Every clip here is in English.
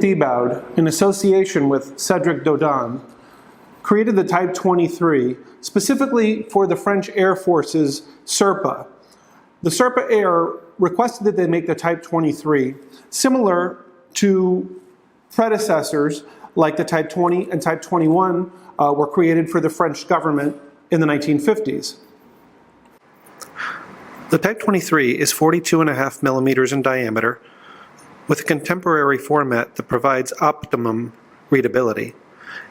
Thiebaude, in association with Cédric DODANE, created the Type 23 specifically for the French Air Force's SIRPA. The SIRPA AIR requested that they make the Type 23 similar to predecessors like the Type 20 and Type 21 were created for the French government in the 1950s. The Type 23 is 42.5 millimeters in diameter with a contemporary format that provides optimum readability,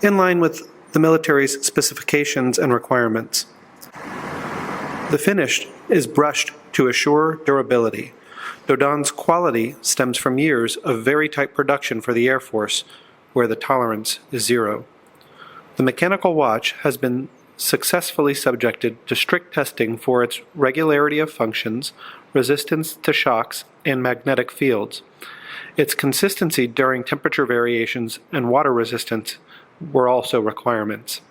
in line with the military's specifications and requirements. The finish is brushed to assure durability. Dodane's quality stems from years of very tight production for the Air Force, where the tolerance is 0. The mechanical watch has been successfully subjected to strict testing for its regularity of functions, resistance to shocks, and magnetic fields. Its consistency during temperature variations and water resistance were also requirements.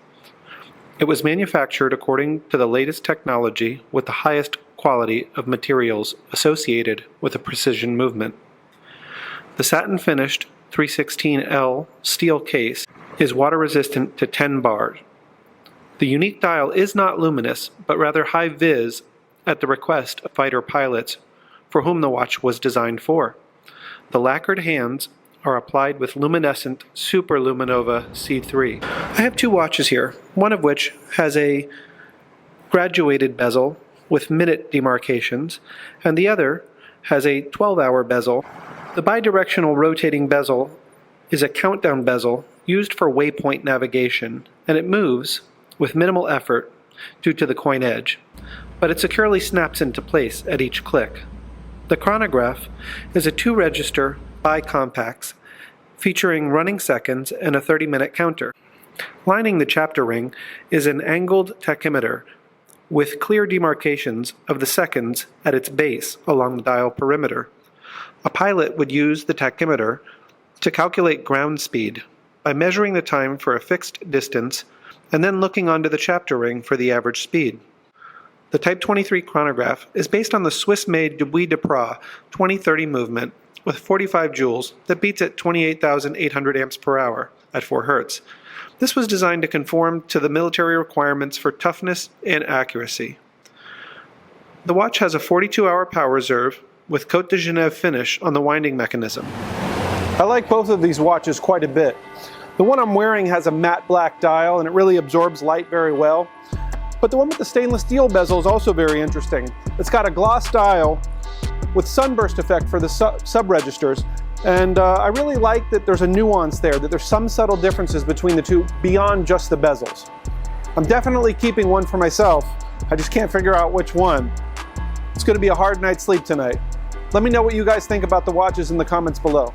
It was manufactured according to the latest technology with the highest quality of materials associated with a precision movement. The satin-finished 316L steel case is water-resistant to 10 bars. The unique dial is not luminous, but rather high-vis at the request of fighter pilots for whom the watch was designed for. The lacquered hands are applied with luminescent Superluminova C3. I have 2 watches here, one of which has a graduated bezel with minute demarcations, and the other has a 12-hour bezel. The bidirectional rotating bezel is a countdown bezel used for waypoint navigation, and it moves with minimal effort due to the coin edge, but it securely snaps into place at each click. The Chronograph is a 2-register bi-compacts featuring running seconds and a 30-minute counter. Lining the chapter ring is an angled tachymeter with clear demarcations of the seconds at its base along the dial perimeter. A pilot would use the tachymeter to calculate ground speed by measuring the time for a fixed distance and then looking onto the chapter ring for the average speed. The Type 23 chronograph is based on the Swiss-made Dubuis-Duprat 2030 movement with 45 joules that beats at 28,800 amps per hour at 4 Hz. This was designed to conform to the military requirements for toughness and accuracy. The watch has a 42-hour power reserve with Côte de Genève finish on the winding mechanism. I like both of these watches quite a bit. The one I'm wearing has a matte black dial and it really absorbs light very well. But the one with the stainless steel bezel is also very interesting. It's got a gloss dial with sunburst effect for the sub-registers. And I really like that there's a nuance there, that there's some subtle differences between the two beyond just the bezels. I'm definitely keeping one for myself. I just can't figure out which one. It's going to be a hard night's sleep tonight. Let me know what you guys think about the watches in the comments below.